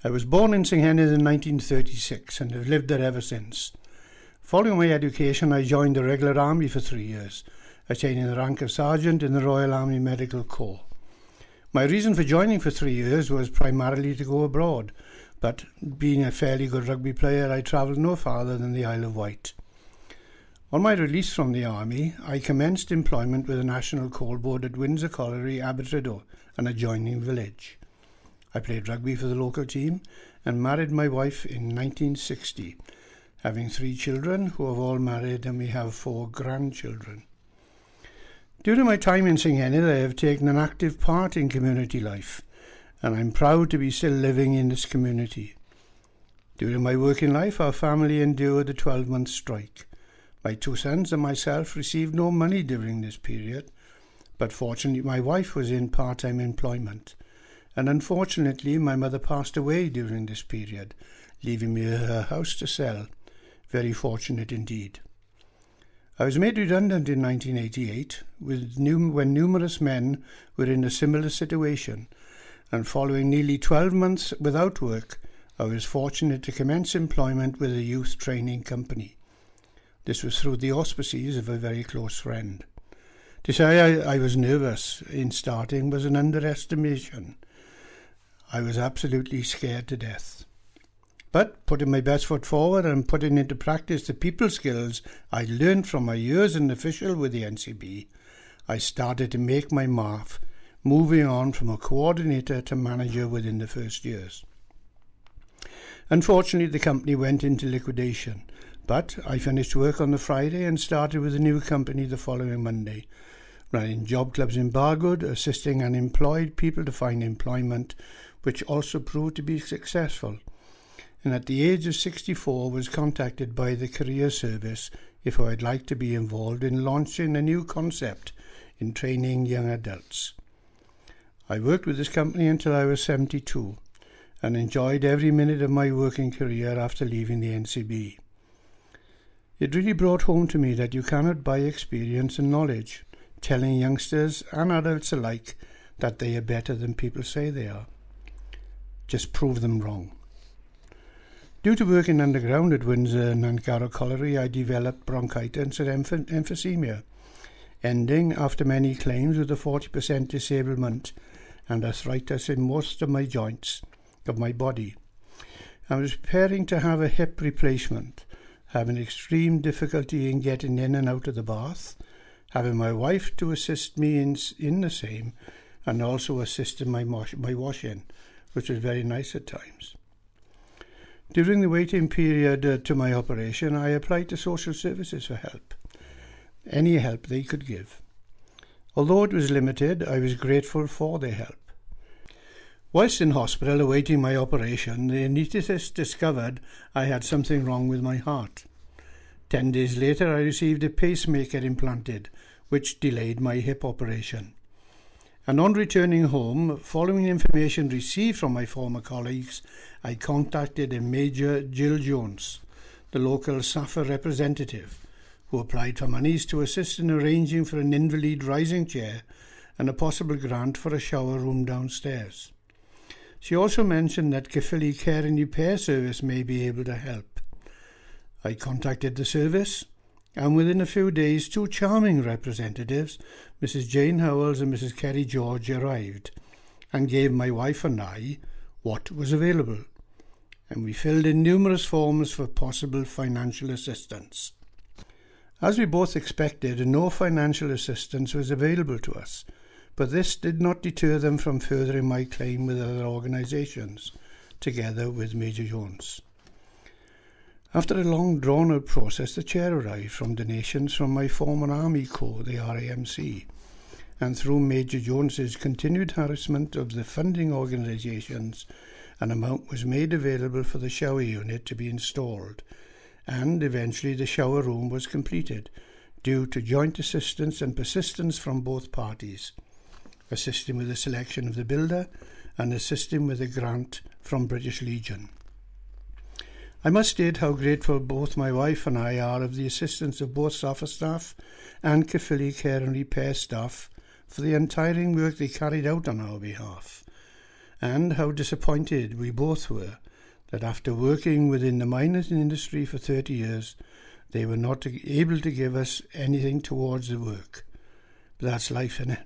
I was born in St Henry in 1936 and have lived there ever since. Following my education, I joined the regular army for 3 years, attaining the rank of Sergeant in the Royal Army Medical Corps. My reason for joining for 3 years was primarily to go abroad, but being a fairly good rugby player, I travelled no farther than the Isle of Wight. On my release from the army, I commenced employment with the National Coal Board at Windsor Colliery, Abertradour, an adjoining village. I played rugby for the local team and married my wife in 1960, having 3 children who have all married, and we have 4 grandchildren. During my time in St Henry, I have taken an active part in community life, and I'm proud to be still living in this community. During my working life, our family endured the 12-month strike. My 2 sons and myself received no money during this period, but fortunately my wife was in part-time employment, and unfortunately my mother passed away during this period, leaving me her house to sell. Very fortunate indeed. I was made redundant in 1988 when numerous men were in a similar situation, and following nearly 12 months without work, I was fortunate to commence employment with a youth training company. This was through the auspices of a very close friend. To say I was nervous in starting was an underestimation. I was absolutely scared to death. But putting my best foot forward and putting into practice the people skills I learned from my years as an official with the NCB, I started to make my mark, moving on from a coordinator to manager within the first years. Unfortunately, the company went into liquidation, but I finished work on the Friday and started with a new company the following Monday, running job clubs in Bargood, assisting unemployed people to find employment, which also proved to be successful. And at the age of 64 was contacted by the Career Service if I would like to be involved in launching a new concept in training young adults. I worked with this company until I was 72 and enjoyed every minute of my working career after leaving the NCB. It really brought home to me that you cannot buy experience and knowledge, telling youngsters and adults alike that they are better than people say they are. Just prove them wrong. Due to working underground at Windsor and Nancarrow Colliery, I developed bronchitis and emphysema, ending after many claims with a 40% disablement and arthritis in most of my joints of my body. I was preparing to have a hip replacement, having extreme difficulty in getting in and out of the bath, having my wife to assist me in the same, and also assist in my washing, which was very nice at times. During the waiting period to my operation, I applied to social services for help, any help they could give. Although it was limited, I was grateful for their help. Whilst in hospital awaiting my operation, the anaesthetist discovered I had something wrong with my heart. 10 days later, I received a pacemaker implanted, which delayed my hip operation. And on returning home, following information received from my former colleagues, I contacted a Major Jill Jones, the local SAFA representative, who applied for monies to assist in arranging for an invalid rising chair and a possible grant for a shower room downstairs. She also mentioned that Caerphilly Care and Repair Service may be able to help. I contacted the service, and within a few days 2 charming representatives, Mrs Jane Howells and Mrs Kerry George, arrived and gave my wife and I what was available, and we filled in numerous forms for possible financial assistance. As we both expected, no financial assistance was available to us, but this did not deter them from furthering my claim with other organisations, together with Major Jones. After a long drawn-out process, the chair arrived from donations from my former Army Corps, the RAMC, and through Major Jones's continued harassment of the funding organisations, an amount was made available for the shower unit to be installed, and eventually the shower room was completed, due to joint assistance and persistence from both parties, assisting with the selection of the builder and assisting with a grant from British Legion. I must state how grateful both my wife and I are of the assistance of both SAFA staff and Caerphilly Care and Repair staff for the untiring work they carried out on our behalf, and how disappointed we both were that after working within the mining industry for 30 years, they were not able to give us anything towards the work. But that's life, innit?